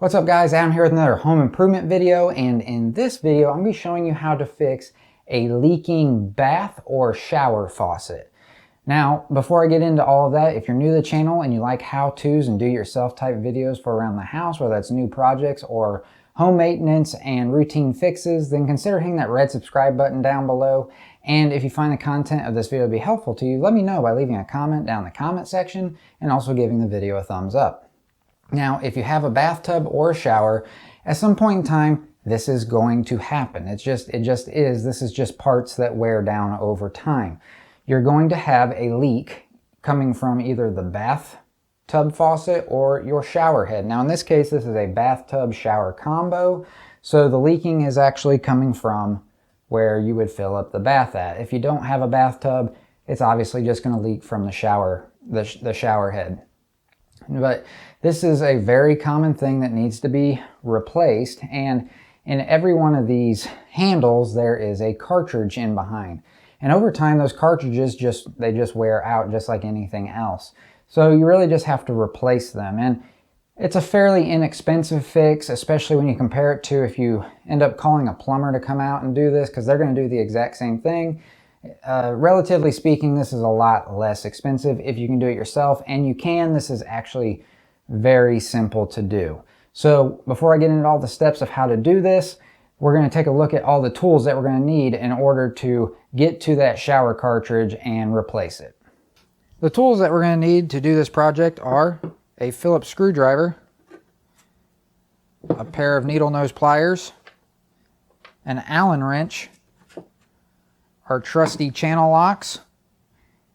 What's up guys, Adam here with another home improvement video, and in this video I'm going to be showing you how to fix a leaking bath or shower faucet. Now before I get into all of that, if you're new to the channel and you like how-tos and do-it-yourself type videos for around the house, whether that's new projects or home maintenance and routine fixes, then consider hitting that red subscribe button down below. And if you find the content of this video to be helpful to you, let me know by leaving a comment down in the comment section and also giving the video a thumbs up. Now, if you have a bathtub or a shower, at some point in time, this is going to happen. It just is. This is just parts that wear down over time. You're going to have a leak coming from either the bathtub faucet or your shower head. Now, in this case, this is a bathtub shower combo. So the leaking is actually coming from where you would fill up the bath at. If you don't have a bathtub, it's obviously just going to leak from the shower head. But this is a very common thing that needs to be replaced, and in every one of these handles there is a cartridge in behind. And over time those cartridges just wear out just like anything else. So you really just have to replace them, and it's a fairly inexpensive fix, especially when you compare it to if you end up calling a plumber to come out and do this, because they're going to do the exact same thing. Relatively speaking, this is a lot less expensive if you can do it yourself, and you can. This is actually very simple to do. So before I get into all the steps of how to do this, we're going to take a look at all the tools that we're going to need in order to get to that shower cartridge and replace it. The tools that we're going to need to do this project are a Phillips screwdriver, a pair of needle nose pliers, an Allen wrench, our trusty channel locks,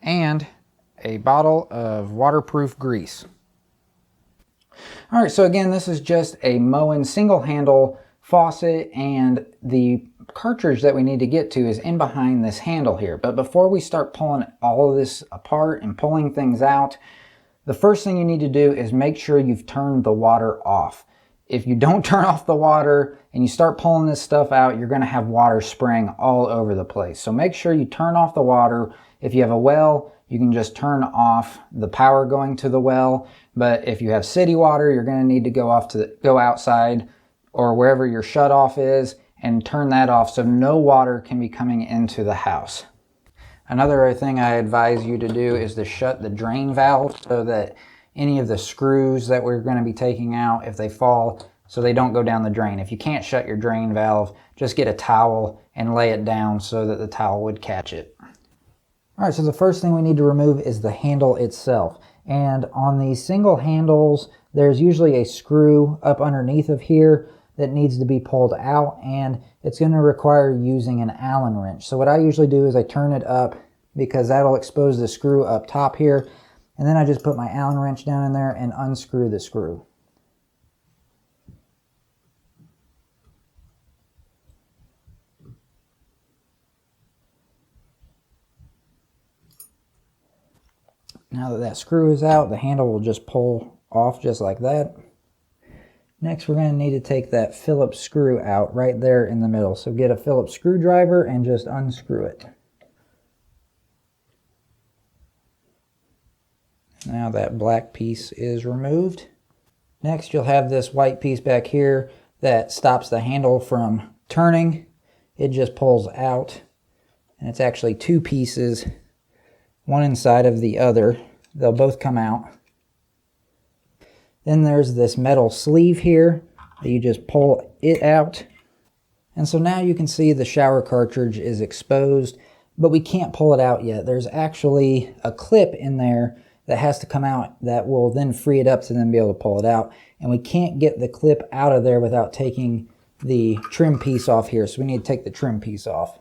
and a bottle of waterproof grease. Alright, so again, this is just a Moen single handle faucet, and the cartridge that we need to get to is in behind this handle here. But before we start pulling all of this apart and pulling things out, the first thing you need to do is make sure you've turned the water off. If you don't turn off the water and you start pulling this stuff out, you're going to have water spraying all over the place. So make sure you turn off the water. If you have a well, you can just turn off the power going to the well. But if you have city water, you're going to need to go outside or wherever your shutoff is and turn that off so no water can be coming into the house. Another thing I advise you to do is to shut the drain valve so that any of the screws that we're going to be taking out, if they fall, so they don't go down the drain. If you can't shut your drain valve, just get a towel and lay it down so that the towel would catch it. Alright, so the first thing we need to remove is the handle itself. And on these single handles, there's usually a screw up underneath of here that needs to be pulled out, and it's going to require using an Allen wrench. So what I usually do is I turn it up because that'll expose the screw up top here. And then I just put my Allen wrench down in there and unscrew the screw. Now that that screw is out, the handle will just pull off just like that. Next, we're going to need to take that Phillips screw out right there in the middle. So get a Phillips screwdriver and just unscrew it. Now that black piece is removed. Next, you'll have this white piece back here that stops the handle from turning. It just pulls out, and it's actually two pieces, one inside of the other. They'll both come out. Then there's this metal sleeve here that you just pull it out. And so now you can see the shower cartridge is exposed, but we can't pull it out yet. There's actually a clip in there that has to come out that will then free it up to then be able to pull it out. And we can't get the clip out of there without taking the trim piece off here. So we need to take the trim piece off.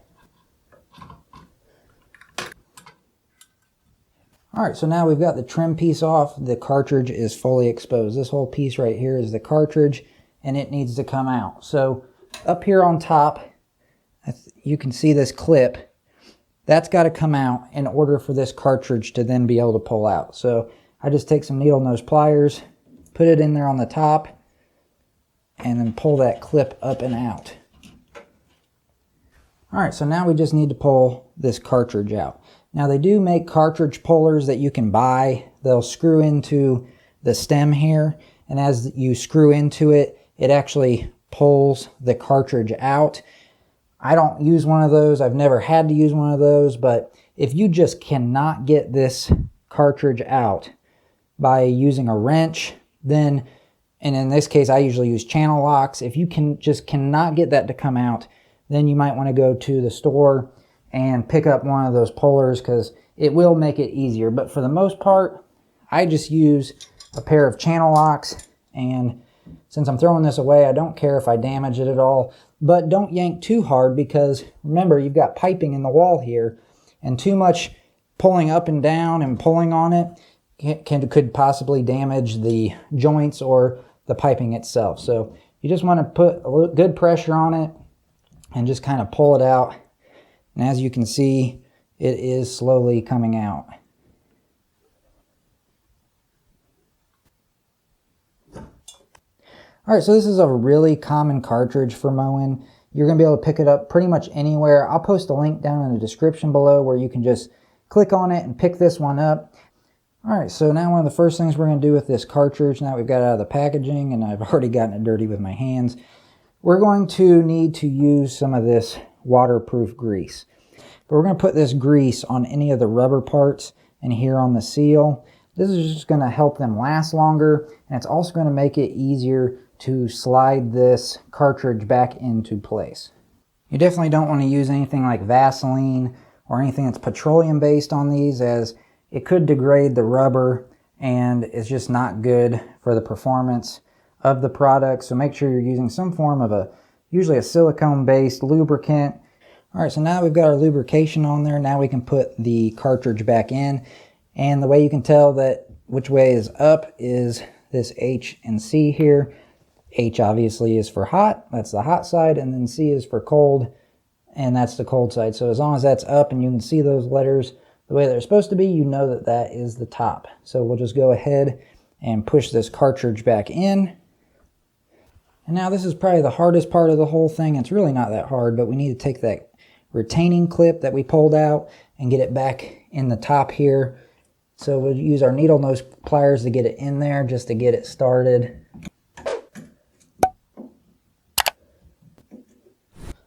Alright, so now we've got the trim piece off. The cartridge is fully exposed. This whole piece right here is the cartridge, and it needs to come out. So up here on top, you can see this clip. That's got to come out in order for this cartridge to then be able to pull out. So I just take some needle nose pliers, put it in there on the top, and then pull that clip up and out. Alright, so now we just need to pull this cartridge out. Now they do make cartridge pullers that you can buy. They'll screw into the stem here, and as you screw into it, it actually pulls the cartridge out. I don't use one of those. I've never had to use one of those, but if you just cannot get this cartridge out by using a wrench, then, and in this case I usually use channel locks, if you cannot get that to come out, then you might want to go to the store and pick up one of those pullers, because it will make it easier. But for the most part, I just use a pair of channel locks, and since I'm throwing this away, I don't care if I damage it at all. But don't yank too hard, because remember, you've got piping in the wall here, and too much pulling up and down and pulling on it could possibly damage the joints or the piping itself. So you just want to put a little good pressure on it and just kind of pull it out. And as you can see, it is slowly coming out. All right, so this is a really common cartridge for Moen. You're going to be able to pick it up pretty much anywhere. I'll post a link down in the description below where you can just click on it and pick this one up. All right, so now one of the first things we're going to do with this cartridge, now we've got it out of the packaging and I've already gotten it dirty with my hands, we're going to need to use some of this waterproof grease. But we're going to put this grease on any of the rubber parts and here on the seal. This is just going to help them last longer, and it's also going to make it easier to slide this cartridge back into place. You definitely don't want to use anything like Vaseline or anything that's petroleum based on these, as it could degrade the rubber and it's just not good for the performance of the product. So make sure you're using some form of usually a silicone based lubricant. All right, so now we've got our lubrication on there. Now we can put the cartridge back in, and the way you can tell that which way is up is this H and C here. H obviously is for hot, that's the hot side, and then C is for cold, and that's the cold side. So as long as that's up and you can see those letters the way they're supposed to be, you know that that is the top. So we'll just go ahead and push this cartridge back in. And now this is probably the hardest part of the whole thing. It's really not that hard, but we need to take that retaining clip that we pulled out and get it back in the top here. So we'll use our needle nose pliers to get it in there, just to get it started.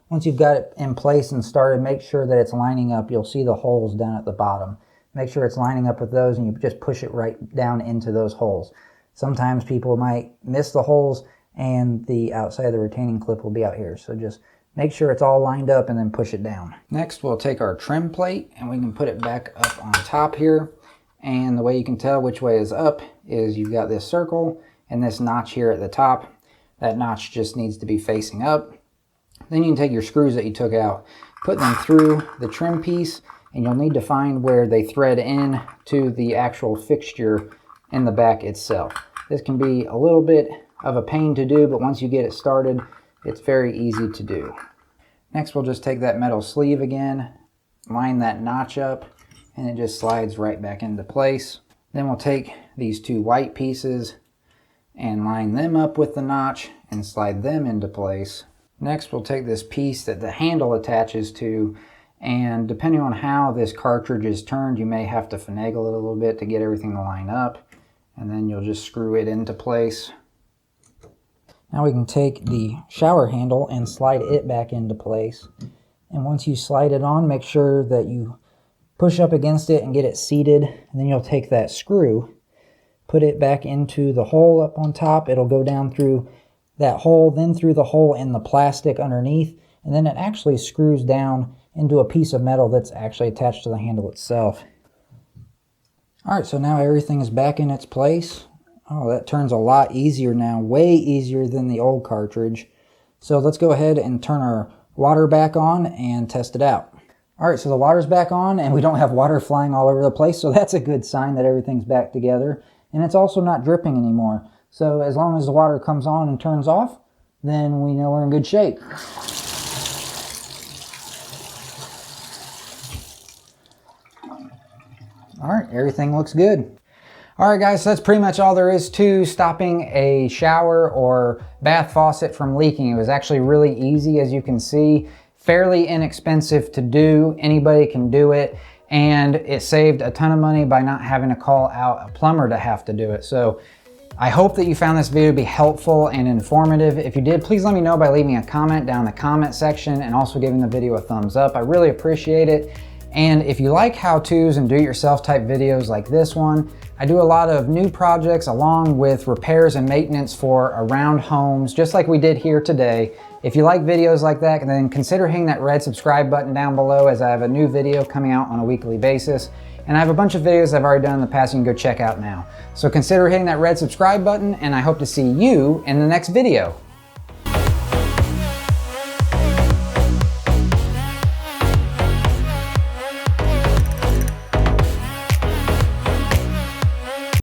Once you've got it in place and started, make sure that it's lining up. You'll see the holes down at the bottom. Make sure it's lining up with those, and you just push it right down into those holes. Sometimes people might miss the holes and the outside of the retaining clip will be out here. So just make sure it's all lined up and then push it down. Next, we'll take our trim plate and we can put it back up on top here. And the way you can tell which way is up is you've got this circle and this notch here at the top. That notch just needs to be facing up. Then you can take your screws that you took out, put them through the trim piece, and you'll need to find where they thread in to the actual fixture in the back itself. This can be a little bit of a pain to do, but once you get it started, it's very easy to do. Next, we'll just take that metal sleeve again, line that notch up, and it just slides right back into place. Then we'll take these two white pieces and line them up with the notch and slide them into place. Next, we'll take this piece that the handle attaches to, and depending on how this cartridge is turned, you may have to finagle it a little bit to get everything to line up, and then you'll just screw it into place. Now we can take the shower handle and slide it back into place. And once you slide it on, make sure that you push up against it and get it seated, and then you'll take that screw, put it back into the hole up on top. It'll go down through that hole, then through the hole in the plastic underneath, and then it actually screws down into a piece of metal that's actually attached to the handle itself. Alright, so now everything is back in its place. Oh, that turns a lot easier now, way easier than the old cartridge. So let's go ahead and turn our water back on and test it out. Alright, so the water's back on and we don't have water flying all over the place, so that's a good sign that everything's back together. And it's also not dripping anymore. So as long as the water comes on and turns off, then we know we're in good shape. All right, everything looks good. All right, guys, so that's pretty much all there is to stopping a shower or bath faucet from leaking. It was actually really easy, as you can see, fairly inexpensive to do. Anybody can do it, and it saved a ton of money by not having to call out a plumber to have to do it. So I hope that you found this video to be helpful and informative. If you did, please let me know by leaving a comment down in the comment section and also giving the video a thumbs up. I really appreciate it. And if you like how-tos and do-it-yourself type videos like this one, I do a lot of new projects along with repairs and maintenance for around homes, just like we did here today. If you like videos like that, then consider hitting that red subscribe button down below, as I have a new video coming out on a weekly basis. And I have a bunch of videos I've already done in the past you can go check out now. So consider hitting that red subscribe button, and I hope to see you in the next video.